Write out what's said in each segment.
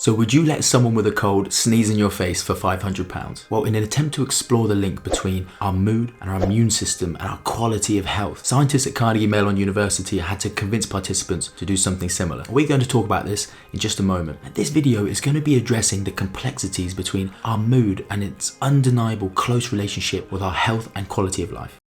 So would you let someone with a cold sneeze in your face for £500? Well, in an attempt to explore the link between our mood and our immune system and our quality of health, scientists at Carnegie Mellon University had to convince participants to do something similar. We're going to talk about this in just a moment. And this video is going to be addressing the complexities between our mood and its undeniable close relationship with our health and quality of life.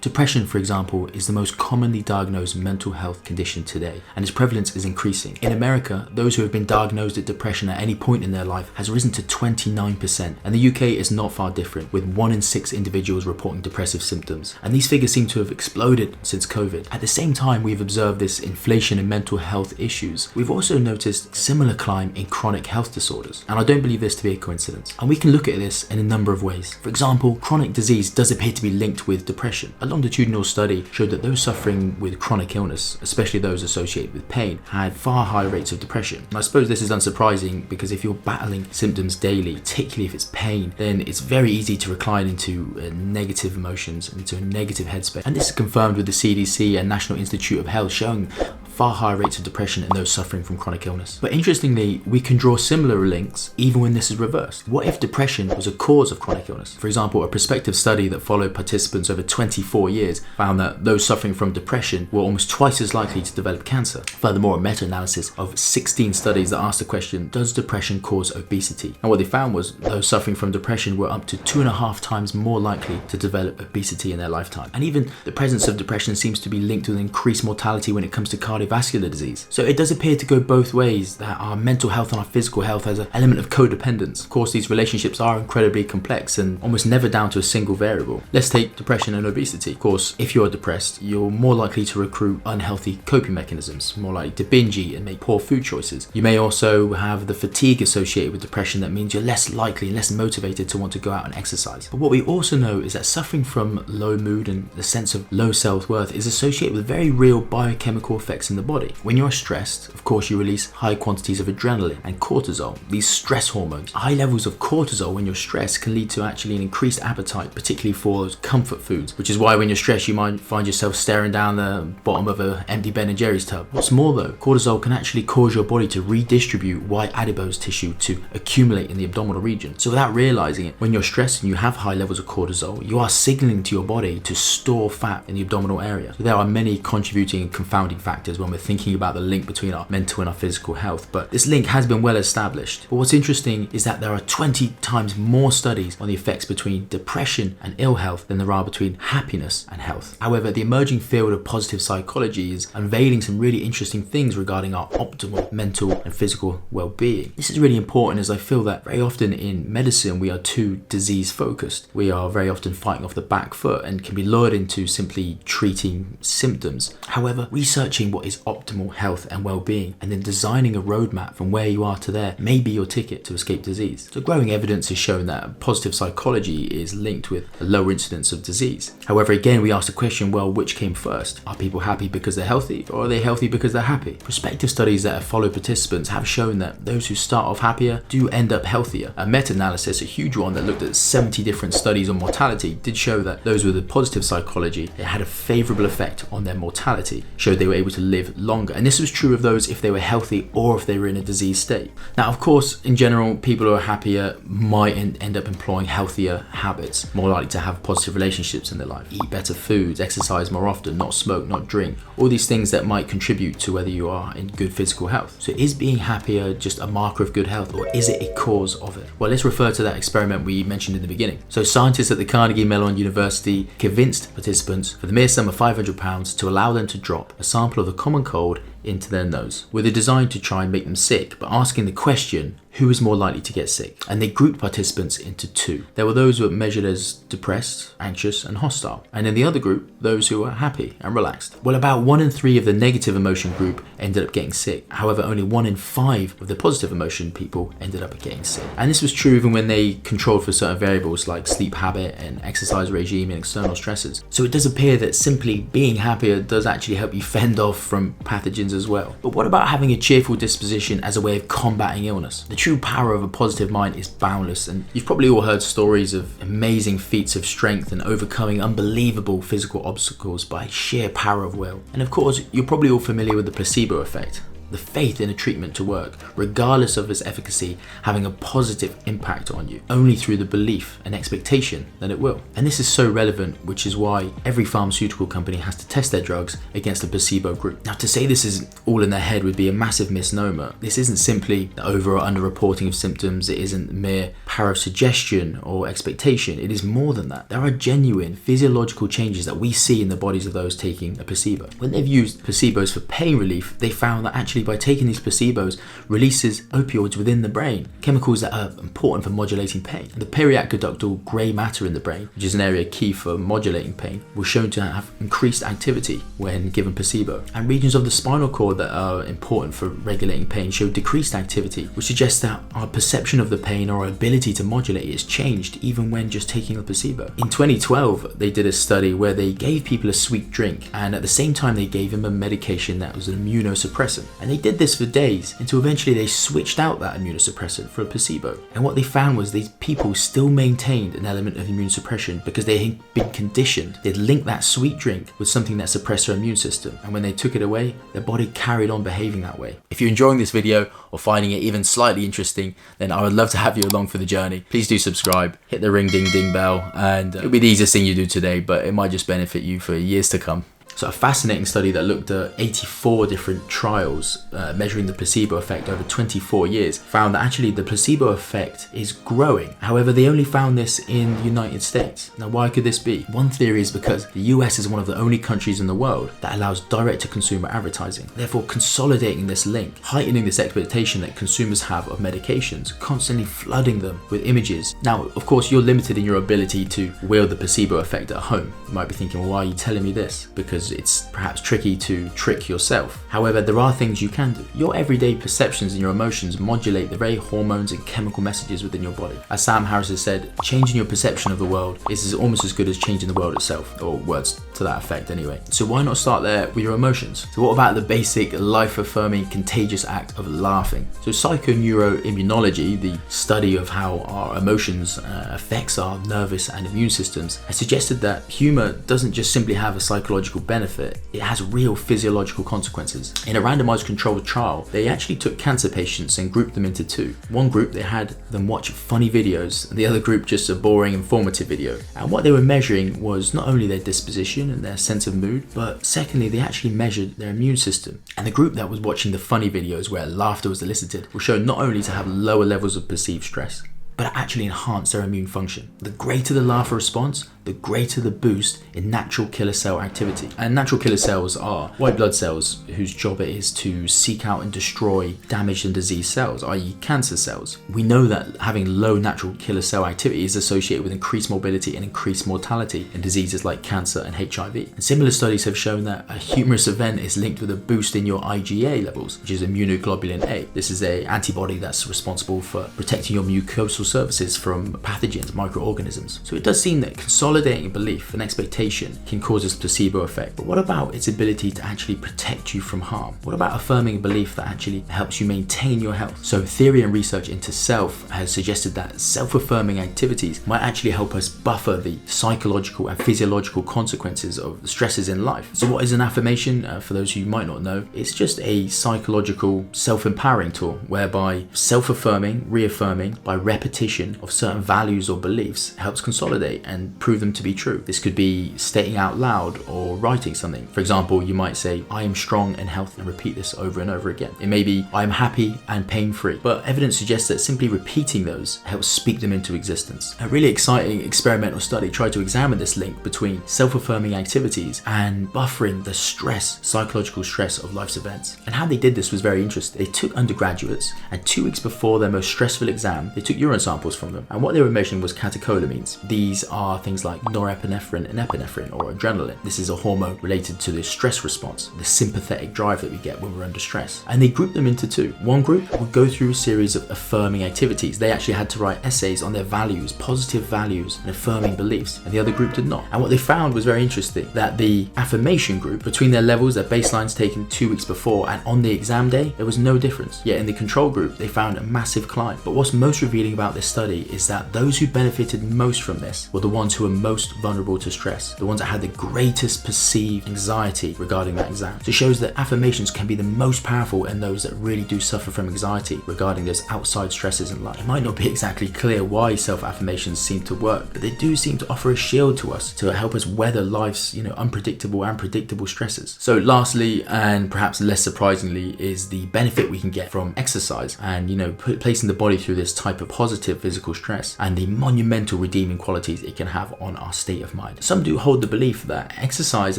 Depression, for example, is the most commonly diagnosed mental health condition today, and its prevalence is increasing. In America, those who have been diagnosed with depression at any point in their life has risen to 29%, and the UK is not far different, with 1 in 6 individuals reporting depressive symptoms. And these figures seem to have exploded since COVID. At the same time we've observed this inflation in mental health issues, we've also noticed similar climb in chronic health disorders, and I don't believe this to be a coincidence. And we can look at this in a number of ways. For example, chronic disease does appear to be linked with depression. A longitudinal study showed that those suffering with chronic illness, especially those associated with pain, had far higher rates of depression. And I suppose this is unsurprising because if you're battling symptoms daily, particularly if it's pain, then it's very easy to recline into negative emotions, into a negative headspace. And this is confirmed with the CDC and National Institute of Health showing far higher rates of depression in those suffering from chronic illness. But interestingly, we can draw similar links even when this is reversed. What if depression was a cause of chronic illness? For example, a prospective study that followed participants over 24 years found that those suffering from depression were almost twice as likely to develop cancer. Furthermore, a meta-analysis of 16 studies that asked the question, does depression cause obesity? And what they found was those suffering from depression were up to 2.5 times more likely to develop obesity in their lifetime. And even the presence of depression seems to be linked with increased mortality when it comes to cardiovascular disease. So it does appear to go both ways, that our mental health and our physical health has an element of codependence. Of course, these relationships are incredibly complex and almost never down to a single variable. Let's take depression and obesity. Of course, if you're depressed, you're more likely to recruit unhealthy coping mechanisms, more likely to binge eat and make poor food choices. You may also have the fatigue associated with depression that means you're less likely and less motivated to want to go out and exercise. But what we also know is that suffering from low mood and the sense of low self-worth is associated with very real biochemical effects in the body. When you're stressed, of course, you release high quantities of adrenaline and cortisol, these stress hormones. High levels of cortisol when you're stressed can lead to actually an increased appetite, particularly for those comfort foods, which is why when you're stressed you might find yourself staring down the bottom of an empty Ben & Jerry's tub. What's more though, cortisol can actually cause your body to redistribute white adipose tissue to accumulate in the abdominal region. So without realizing it, when you're stressed and you have high levels of cortisol, you are signaling to your body to store fat in the abdominal area. So there are many contributing and confounding factors when we're thinking about the link between our mental and our physical health, but this link has been well established. But what's interesting is that there are 20 times more studies on the effects between depression and ill health than there are between happiness and health. However, the emerging field of positive psychology is unveiling some really interesting things regarding our optimal mental and physical well-being. This is really important as I feel that very often in medicine we are too disease focused. We are very often fighting off the back foot and can be lured into simply treating symptoms. However, researching what is optimal health and well-being and then designing a roadmap from where you are to there may be your ticket to escape disease. So growing evidence has shown that positive psychology is linked with a lower incidence of disease. However, again, we ask the question, well, which came first? Are people happy because they're healthy, or are they healthy because they're happy? Prospective studies that have followed participants have shown that those who start off happier do end up healthier. A meta-analysis, a huge one that looked at 70 different studies on mortality, did show that those with a positive psychology, it had a favorable effect on their mortality, showed they were able to live longer. And this was true of those if they were healthy or if they were in a disease state. Now, of course, in general, people who are happier might end up employing healthier habits, more likely to have positive relationships in their life, eat better foods, exercise more often, not smoke, not drink, all these things that might contribute to whether you are in good physical health. So is being happier just a marker of good health, or is it a cause of it? Well, let's refer to that experiment we mentioned in the beginning. So scientists at the Carnegie Mellon University convinced participants for the mere sum of £500 to allow them to drop a sample of the common cold into their nose, with a design to try and make them sick, but asking the question, who is more likely to get sick? And they grouped participants into two. There were those who were measured as depressed, anxious, and hostile. And in the other group, those who were happy and relaxed. Well, about 1 in 3 of the negative emotion group ended up getting sick. However, only 1 in 5 of the positive emotion people ended up getting sick. And this was true even when they controlled for certain variables like sleep habit and exercise regime and external stressors. So it does appear that simply being happier does actually help you fend off from pathogens as well. But what about having a cheerful disposition as a way of combating illness? The true power of a positive mind is boundless, and you've probably all heard stories of amazing feats of strength and overcoming unbelievable physical obstacles by sheer power of will. And of course, you're probably all familiar with the placebo effect. The faith in a treatment to work, regardless of its efficacy, having a positive impact on you, only through the belief and expectation that it will. And this is so relevant, which is why every pharmaceutical company has to test their drugs against a placebo group. Now, to say this is all in their head would be a massive misnomer. This isn't simply the over or under reporting of symptoms, it isn't mere power of suggestion or expectation, it is more than that. There are genuine physiological changes that we see in the bodies of those taking a placebo. When they've used placebos for pain relief, they found that actually by taking these placebos releases opioids within the brain, chemicals that are important for modulating pain. The periaqueductal grey matter in the brain, which is an area key for modulating pain, was shown to have increased activity when given placebo. And regions of the spinal cord that are important for regulating pain showed decreased activity, which suggests that our perception of the pain or our ability to modulate it has changed even when just taking a placebo. In 2012, they did a study where they gave people a sweet drink, and at the same time they gave them a medication that was an immunosuppressant. And they did this for days until eventually they switched out that immunosuppressant for a placebo. And what they found was these people still maintained an element of immune suppression because they had been conditioned. They'd linked that sweet drink with something that suppressed their immune system. And when they took it away, their body carried on behaving that way. If you're enjoying this video or finding it even slightly interesting, then I would love to have you along for the journey. Please do subscribe, hit the ring ding ding bell, and it'll be the easiest thing you do today, but it might just benefit you for years to come. So a fascinating study that looked at 84 different trials measuring the placebo effect over 24 years found that actually the placebo effect is growing. However, they only found this in the United States. Now, why could this be? One theory is because the US is one of the only countries in the world that allows direct-to-consumer advertising, therefore consolidating this link, heightening this expectation that consumers have of medications, constantly flooding them with images. Now, of course, you're limited in your ability to wield the placebo effect at home. You might be thinking, well, why are you telling me this? Because it's perhaps tricky to trick yourself. However, there are things you can do. Your everyday perceptions and your emotions modulate the very hormones and chemical messages within your body. As Sam Harris has said, changing your perception of the world is almost as good as changing the world itself, or words to that effect anyway. So why not start there with your emotions? So what about the basic life-affirming contagious act of laughing? So psychoneuroimmunology, the study of how our emotions affects our nervous and immune systems, has suggested that humor doesn't just simply have a psychological benefit, it has real physiological consequences. In a randomized controlled trial, they actually took cancer patients and grouped them into two. One group, they had them watch funny videos, and the other group just a boring informative video. And what they were measuring was not only their disposition and their sense of mood, but secondly, they actually measured their immune system. And the group that was watching the funny videos where laughter was elicited were shown not only to have lower levels of perceived stress, but actually enhance their immune function. The greater the laughter response, the greater the boost in natural killer cell activity. And natural killer cells are white blood cells whose job it is to seek out and destroy damaged and diseased cells, i.e. cancer cells. We know that having low natural killer cell activity is associated with increased morbidity and increased mortality in diseases like cancer and HIV. And similar studies have shown that a humorous event is linked with a boost in your IgA levels, which is immunoglobulin A. This is an antibody that's responsible for protecting your mucosal surfaces from pathogens, microorganisms. So it does seem that consolidating belief and expectation can cause this placebo effect. But what about its ability to actually protect you from harm? What about affirming a belief that actually helps you maintain your health? So theory and research into self has suggested that self-affirming activities might actually help us buffer the psychological and physiological consequences of the stresses in life. So what is an affirmation? For those who might not know, it's just a psychological self-empowering tool whereby self-affirming, reaffirming by repetition of certain values or beliefs helps consolidate and prove them to be true. This could be stating out loud or writing something. For example, you might say, I am strong and healthy, and repeat this over and over again. It may be, I am happy and pain-free. But evidence suggests that simply repeating those helps speak them into existence. A really exciting experimental study tried to examine this link between self-affirming activities and buffering the psychological stress of life's events. And how they did this was very interesting. They took undergraduates and 2 weeks before their most stressful exam, they took urine samples from them. And what they were measuring was catecholamines. These are things like norepinephrine and epinephrine, or adrenaline. This is a hormone related to the stress response, the sympathetic drive that we get when we're under stress. And they grouped them into two. One group would go through a series of affirming activities. They actually had to write essays on their values, positive values, and affirming beliefs, and the other group did not. And what they found was very interesting, that the affirmation group, between their levels, their baselines taken 2 weeks before and on the exam day, there was no difference. Yet in the control group, they found a massive climb. But what's most revealing about this study is that those who benefited most from this were the ones who were most vulnerable to stress, the ones that had the greatest perceived anxiety regarding that exam. So it shows that affirmations can be the most powerful in those that really do suffer from anxiety regarding those outside stresses in life. It might not be exactly clear why self-affirmations seem to work, but they do seem to offer a shield to us to help us weather life's, unpredictable and predictable stresses. So lastly, and perhaps less surprisingly, is the benefit we can get from exercise and, placing the body through this type of positive physical stress and the monumental redeeming qualities it can have on our state of mind. Some do hold the belief that exercise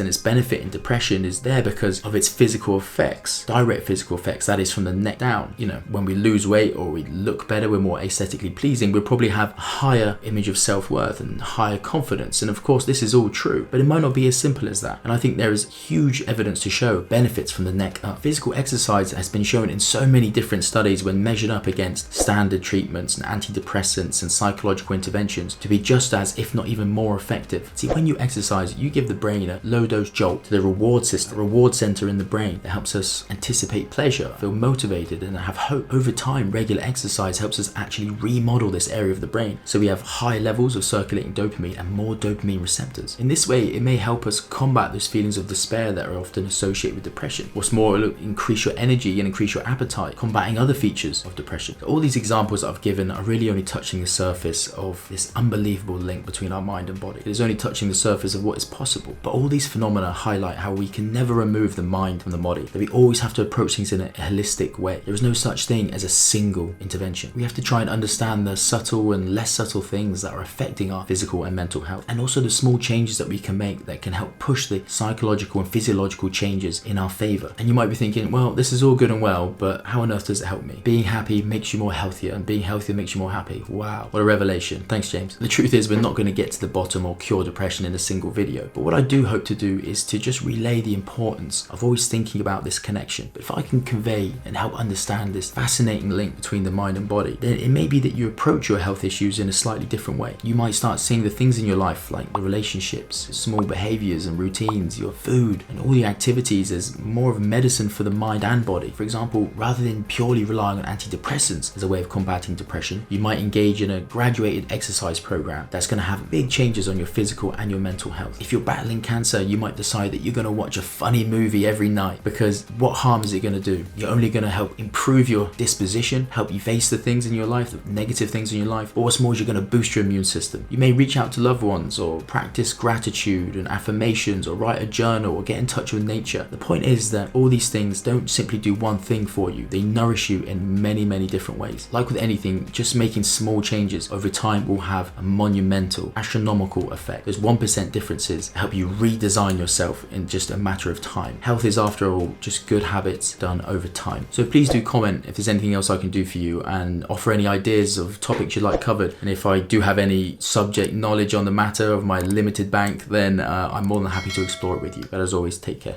and its benefit in depression is there because of its physical effects, direct physical effects, that is from the neck down. When we lose weight or we look better, we're more aesthetically pleasing, we'll probably have a higher image of self-worth and higher confidence. And of course, this is all true, but it might not be as simple as that. And I think there is huge evidence to show benefits from the neck up. Physical exercise has been shown in so many different studies when measured up against standard treatments and antidepressants and psychological interventions to be just as, if not even more effective. See, when you exercise, you give the brain a low dose jolt to the reward system, a reward center in the brain that helps us anticipate pleasure, feel motivated, and have hope. Over time, regular exercise helps us actually remodel this area of the brain, so we have high levels of circulating dopamine and more dopamine receptors. In this way, it may help us combat those feelings of despair that are often associated with depression. What's more, it'll increase your energy and increase your appetite, combating other features of depression. So all these examples I've given are really only touching the surface of this unbelievable link between our mind and body. It is only touching the surface of what is possible. But all these phenomena highlight how we can never remove the mind from the body, that we always have to approach things in a holistic way. There is no such thing as a single intervention. We have to try and understand the subtle and less subtle things that are affecting our physical and mental health, and also the small changes that we can make that can help push the psychological and physiological changes in our favor. And you might be thinking, well, this is all good and well, but how on earth does it help me? Being happy makes you more healthier, and being healthier makes you more happy. Wow, what a revelation. Thanks, James. The truth is, we're not going to get to the bottom or cure depression in a single video, but what I do hope to do is to just relay the importance of always thinking about this connection. But if I can convey and help understand this fascinating link between the mind and body, then it may be that you approach your health issues in a slightly different way. You might start seeing the things in your life, like the relationships, small behaviors and routines, your food, and all the activities as more of a medicine for the mind and body. For example, rather than purely relying on antidepressants as a way of combating depression, you might engage in a graduated exercise program that's going to have big changes on your physical and your mental health. If you're battling cancer, you might decide that you're going to watch a funny movie every night, because what harm is it going to do? You're only going to help improve your disposition, help you face the things in your life, the negative things in your life, or what's more is you're going to boost your immune system. You may reach out to loved ones or practice gratitude and affirmations or write a journal or get in touch with nature. The point is that all these things don't simply do one thing for you. They nourish you in many, many different ways. Like with anything, just making small changes over time will have a monumental, astronomical effect. Those 1% differences help you redesign yourself in just a matter of time. Health is, after all, just good habits done over time. So please do comment if there's anything else I can do for you, and offer any ideas of topics you'd like covered. And if I do have any subject knowledge on the matter of my limited bank, then I'm more than happy to explore it with you. But as always, take care.